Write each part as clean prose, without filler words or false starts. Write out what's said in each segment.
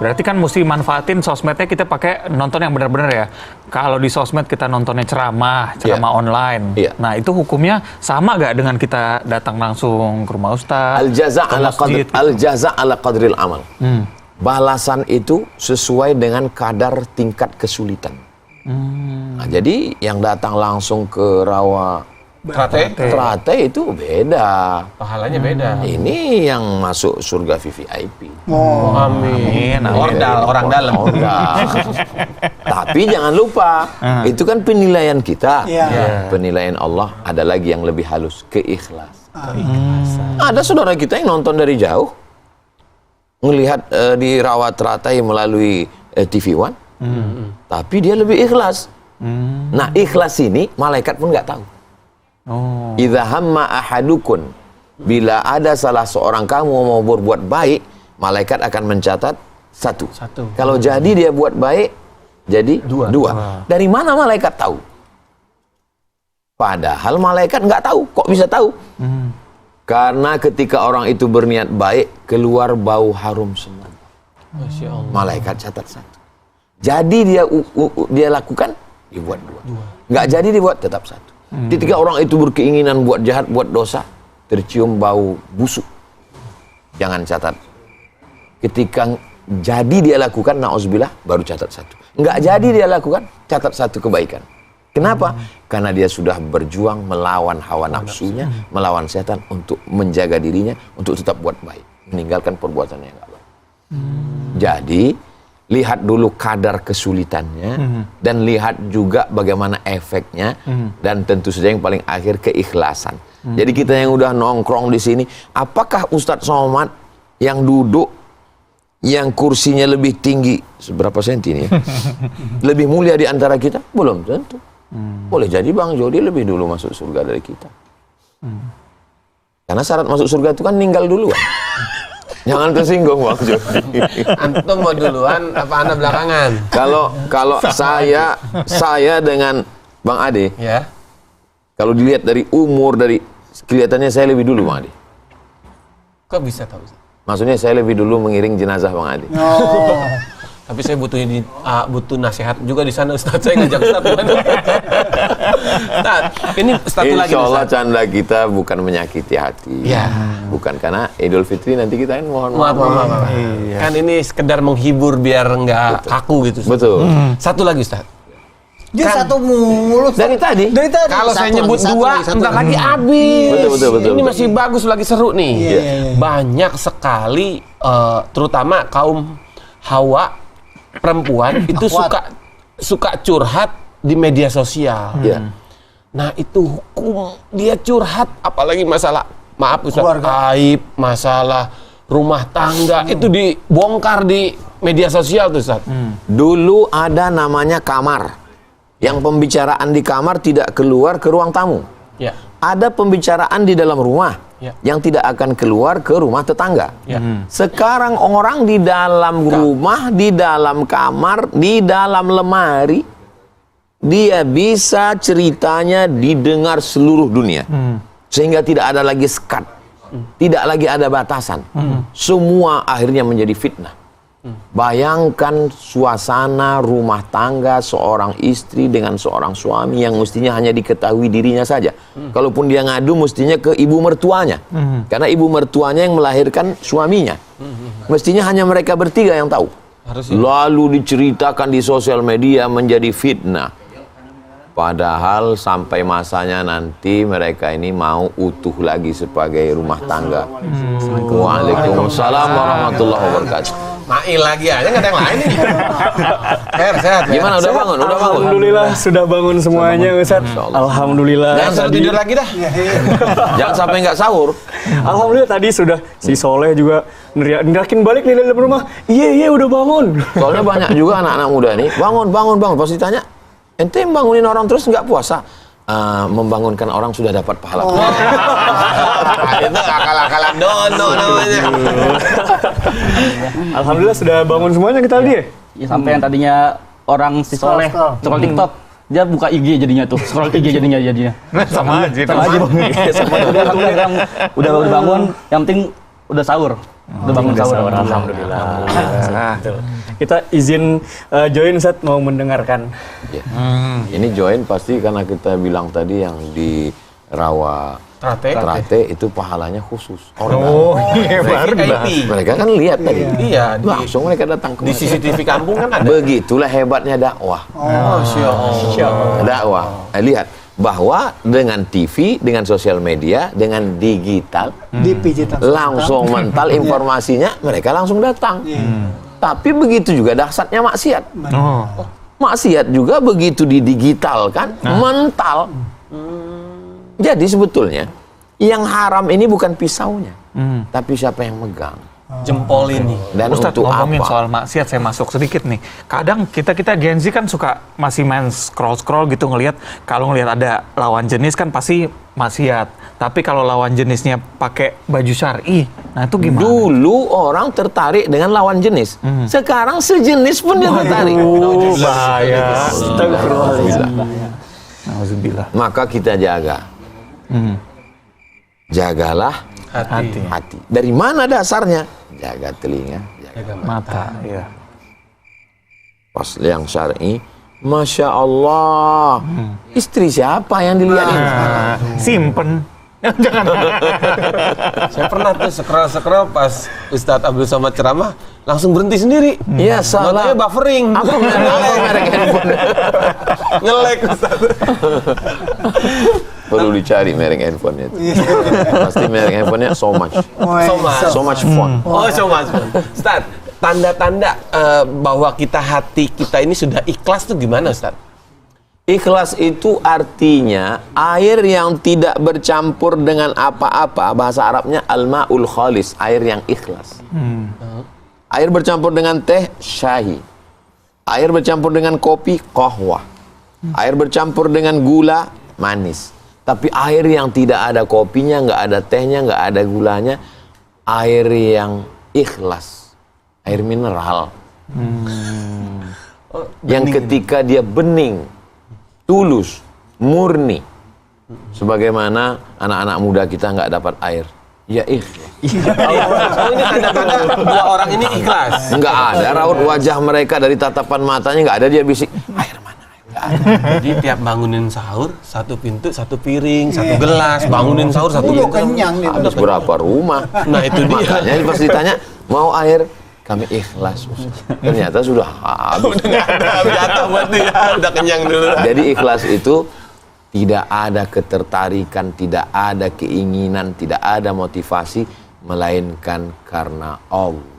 Berarti kan mesti manfaatin sosmednya kita pakai nonton yang benar-benar ya. Kalau di sosmed kita nontonnya ceramah online. Nah itu hukumnya sama gak dengan kita datang langsung ke rumah ustaz? Al-jaza' ala qadril amal. Balasan itu sesuai dengan kadar tingkat kesulitan. Nah, jadi yang datang langsung ke rawa Trate itu beda. Pahalanya beda. Ini yang masuk surga VVIP. Amin. Orang dalam. Tapi jangan lupa, itu kan penilaian kita. Penilaian Allah ada lagi yang lebih halus, keikhlasan. Ada saudara kita yang nonton dari jauh, melihat di rawa Trate melalui TV One, tapi dia lebih ikhlas. Nah, ikhlas ini malaikat pun nggak tahu. Idza hamma ahadukun, bila ada salah seorang kamu mau berbuat baik, malaikat akan mencatat satu. Kalau jadi dia buat baik, jadi dua. Dari mana malaikat tahu? Padahal malaikat nggak tahu. Kok bisa tahu? Karena ketika orang itu berniat baik, keluar bau harum semua. Masya Allah. Malaikat catat satu. Jadi dia lakukan, dibuat dua. Nggak jadi dibuat, tetap satu. Ketika orang itu berkeinginan buat jahat, buat dosa, tercium bau busuk, jangan catat. Ketika jadi dia lakukan, na'udzubillah, baru catat satu. Nggak jadi dia lakukan, catat satu kebaikan. Kenapa? Karena dia sudah berjuang melawan hawa nafsunya, melawan setan untuk menjaga dirinya, untuk tetap buat baik, meninggalkan perbuatannya yang nggak baik. Jadi lihat dulu kadar kesulitannya, dan lihat juga bagaimana efeknya, dan tentu saja yang paling akhir keikhlasan. Jadi kita yang udah nongkrong di sini, apakah Ustadz Somad yang duduk, yang kursinya lebih tinggi, seberapa senti ini ya, lebih mulia di antara kita? Belum tentu. Boleh jadi Bang Jody lebih dulu masuk surga dari kita. Karena syarat masuk surga itu kan ninggal duluan. Jangan tersinggung Bang Jody. Antum mau duluan apa Anda belakangan? Kalau saya dengan Bang Ade, Ya. kalau dilihat dari umur, dari kelihatannya saya lebih dulu Bang Ade. Kok bisa tahu? Maksudnya saya lebih dulu mengiring jenazah Bang Ade. Tapi saya butuh nasihat juga di sana Ustaz. Saya ngajak Ustaz. Nah, ini satu lagi Insya Allah Ustaz. canda kita bukan menyakiti hati. Ya. Bukan karena Idul Fitri nanti kita kan mohon maaf. Kan ini sekedar menghibur biar nggak kaku gitu. Ustaz. Betul. Satu lagi Ustaz. Dia satu mulu. Dari tadi. Kalau saya nyebut dua, entar lagi habis. Betul. Ini masih bagus, lagi seru nih. Banyak sekali, terutama kaum Hawa perempuan itu suka curhat di media sosial. Nah itu hukum dia curhat, apalagi masalah Ustaz, aib, masalah rumah tangga itu dibongkar di media sosial tuh Ustaz. Dulu ada namanya kamar, yang pembicaraan di kamar tidak keluar ke ruang tamu. Ada pembicaraan di dalam rumah yang tidak akan keluar ke rumah tetangga. Sekarang orang di dalam rumah, di dalam kamar, di dalam lemari, dia bisa ceritanya didengar seluruh dunia. Sehingga tidak ada lagi sekat, tidak lagi ada batasan. Semua akhirnya menjadi fitnah. Bayangkan suasana rumah tangga seorang istri dengan seorang suami yang mestinya hanya diketahui dirinya saja. Kalaupun dia ngadu mestinya ke ibu mertuanya. Karena ibu mertuanya yang melahirkan suaminya. Mestinya hanya mereka bertiga yang tahu. Lalu diceritakan di sosial media menjadi fitnah. Padahal sampai masanya nanti mereka ini mau utuh lagi sebagai rumah tangga. Waalaikumsalam warahmatullahi wabarakatuh. Mail lagi aja, nggak ada yang lain nih. Sehat. Gimana, udah bangun? Alhamdulillah sudah bangun semuanya Ustaz. Alhamdulillah. Jangan suruh tidur lagi dah. Jangan sampai nggak sahur. Alhamdulillah tadi sudah si Soleh juga neriakin balik di dalam rumah. Iya udah bangun. Soalnya banyak juga anak-anak muda nih, bangun. Pasti tanya, ente bangunin orang terus nggak puasa? Membangunkan orang sudah dapat pahala. Itu akal-akalan dono namanya. Alhamdulillah sudah bangun semuanya kita tadi. Ya, sampai yang tadinya orang si Soleh scroll TikTok, dia buka IG jadinya tuh, scroll IG jadinya. Sama aja. Sama aja Bang. Udah bangun, yang penting udah sahur. Udah bangun sahur. Alhamdulillah. Kita izin join Ustaz mau mendengarkan. Ya. Ini join pasti karena kita bilang tadi yang di Rawa Trate itu pahalanya khusus. Mereka kan lihat tadi. Iya. Langsung mereka datang ke di CCTV kampung kan ada. Begitulah hebatnya dakwah. Dakwah. Lihat bahwa dengan TV, dengan sosial media, dengan digital, langsung mental informasinya, mereka langsung datang. Tapi begitu juga dahsyatnya maksiat. Maksiat juga begitu didigitalkan, mental. Jadi sebetulnya yang haram ini bukan pisaunya, tapi siapa yang megang. Jempol ini. Dan Ustadz, untuk ngomongin apa? soal maksiat, saya masuk sedikit nih. Kadang kita Gen Z kan suka masih main scroll gitu ngelihat, kalau ngelihat ada lawan jenis kan pasti maksiat. Tapi kalau lawan jenisnya pakai baju syar'i, nah itu gimana? Dulu orang tertarik dengan lawan jenis. Sekarang sejenis pun dia tertarik. Bahaya. Alhamdulillah. Maka kita jaga. Jagalah hati. Dari mana dasarnya? Jaga telinga, jaga Mata, ya. pas yang syar'i. Masya Allah. Istri siapa yang dilihat ini? Simpen. Jangan. Saya pernah tuh scroll pas Ustadz Abdul Somad ceramah langsung berhenti sendiri. Ya salah. Matanya buffering. Apa merek handphone? Nge-lag Ustadz. Perlu dicari merek handphonenya. Pasti merek handphonenya so much phone. So much. Ustadz, tanda-tanda bahwa hati kita ini sudah ikhlas tuh gimana Ustadz? Ikhlas itu artinya air yang tidak bercampur dengan apa-apa. Bahasa Arabnya al-ma'ul khalis, air yang ikhlas. Air bercampur dengan teh, syahi. Air bercampur dengan kopi, qahwah. Air bercampur dengan gula, manis. Tapi air yang tidak ada kopinya, nggak ada tehnya, nggak ada gulanya, air yang ikhlas, air mineral. Yang ketika dia bening, tulus, murni. Sebagaimana anak-anak muda kita nggak dapat air, ya ikhlas. Oh, ini tanda-tanda dua orang ini ikhlas. Nggak ada raut wajah mereka dari tatapan matanya, nggak ada dia bisik, air mana? Jadi tiap bangunin sahur, satu pintu, satu piring, satu gelas. Bangunin sahur, satu pintu. Kenyang nih. Habis berapa rumah? Nah itu dia. Makanya pas ditanya, mau air? Kami ikhlas. Ternyata sudah habis. Udah jatuh buat dia, udah kenyang dulu. Jadi ikhlas itu tidak ada ketertarikan, tidak ada keinginan, tidak ada motivasi, melainkan karena Allah.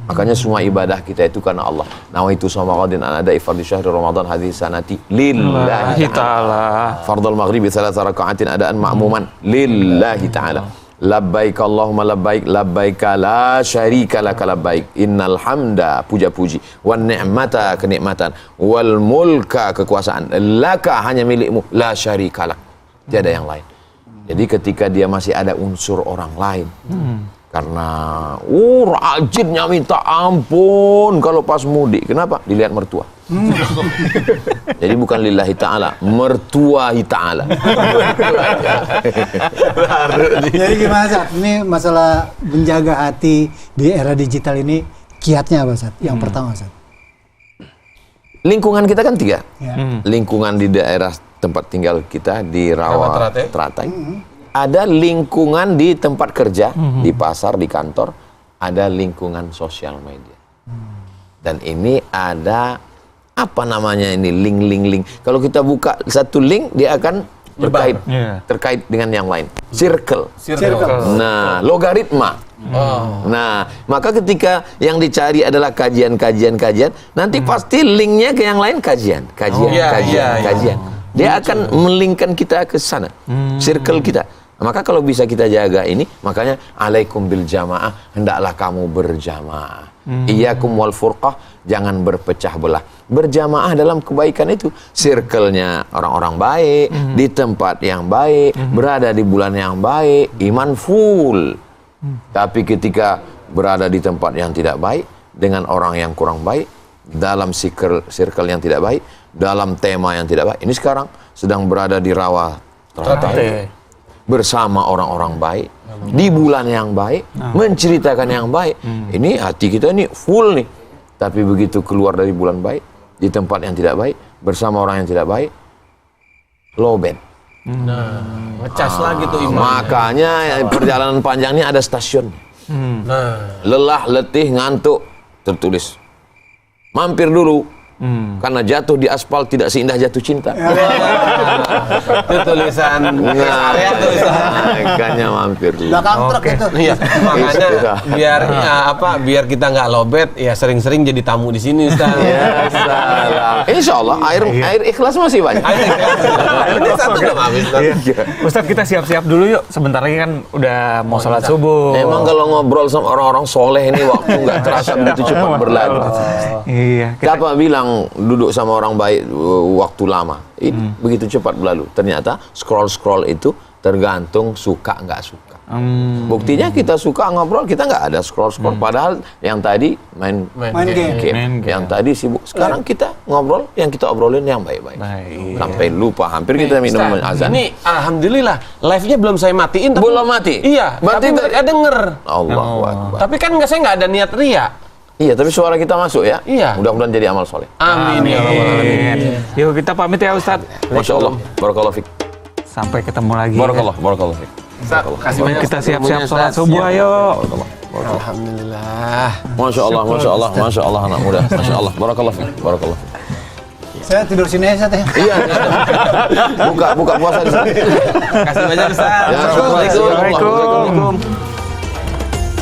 Makanya semua ibadah kita itu karena Allah. Nawaitu shoma ghadin an ada ifardhi syahri Ramadan hadhihi sanati lillahi ta'ala. Fardhul maghribi thalatha raka'atin adaan ma'muman lillahi ta'ala. Labbaik Allahumma labbaik labbaik la syarika laka labbaik innal hamda puja-puji wan ni'mata kenikmatan wal mulka kekuasaan laka hanya milikmu la syarika lak tiada yang lain. Jadi ketika dia masih ada unsur orang lain karena rajinnya minta ampun kalau pas mudik. Kenapa? Dilihat mertua. Jadi bukan lillahi ta'ala, mertuahi ta'ala. Jadi gimana Sat? Ini masalah menjaga hati di era digital ini kiatnya apa Sat? Yang pertama Sat? Lingkungan kita kan 3. Ya. Lingkungan di daerah tempat tinggal kita di Rawa Teratai. Ada lingkungan di tempat kerja, di pasar, di kantor. Ada lingkungan sosial media. Dan ini ada apa namanya ini link. Kalau kita buka satu link dia akan terkait dengan yang lain. Circle. Nah, logaritma. Nah, maka ketika yang dicari adalah kajian, nanti pasti linknya ke yang lain kajian. Dia akan melingkan kita ke sana. Circle kita. Maka kalau bisa kita jaga ini, makanya alaikum bil jamaah, hendaklah kamu berjamaah. Iyyakum wal furqah, jangan berpecah belah. Berjamaah dalam kebaikan itu, circle-nya orang-orang baik, di tempat yang baik, berada di bulan yang baik, iman full. Tapi ketika berada di tempat yang tidak baik, dengan orang yang kurang baik, dalam circle yang tidak baik, dalam tema yang tidak baik. Ini sekarang sedang berada di Rawa Teratai. bersama orang-orang baik, di bulan yang baik, menceritakan yang baik. Ini hati kita ini full nih. Tapi begitu keluar dari bulan baik, di tempat yang tidak baik, bersama orang yang tidak baik, lowbat. Ngecas lagi tuh iman. Makanya perjalanan panjang ini ada stasiun. Lelah, letih, ngantuk, tertulis. Mampir dulu. Karena jatuh di aspal tidak seindah jatuh cinta. Itu tulisan area tulisan. Makanya mampir dulu. Belakang truk itu. Iya, makanya biar kita nggak lobet, ya sering-sering jadi tamu di sini, Ustaz. Ya, salam. Insya Allah air ikhlas masih banyak. Ini satu belum habis. Ustaz, kita siap-siap dulu yuk. Sebentar lagi kan udah mau sholat subuh. Emang kalau ngobrol sama orang-orang soleh ini waktu nggak terasa begitu cepat berlalu. Iya. Siapa bilang duduk sama orang baik waktu lama? Begitu cepat berlalu. Ternyata scroll itu tergantung suka nggak suka. Buktinya kita suka ngobrol, kita nggak ada scroll. Padahal yang tadi main game. Yang tadi sibuk. Sekarang kita ngobrol, yang kita obrolin yang baik-baik. Sampai lupa, hampir kita minum azan. Ini alhamdulillah live-nya belum saya matiin. Belum mati? Iya, berarti tapi mereka denger. Allahu Akbar. Tapi kan saya nggak ada niat ria. Iya, tapi suara kita masuk ya. Iya. Mudah-mudahan jadi amal soleh. Amin ya rabbal alamin. Yuk kita pamit ya Ustaz. Masya Allah. Barakallahu fiik. Sampai ketemu lagi. Barakallahu fiik. Kasih banyak Kita siap-siap sholat subuh ayo. Alhamdulillah. Masya Allah, Masya Allah, Masya Allah anak muda. Masya Allah. Barakallahu fiik. Barakallahu fiik. Saya tidur sini aja, Ustaz ya. Iya. Buka puasa di sini. Kasih banyak Ustaz. Ya, Assalamualaikum. Waalaikumsalam.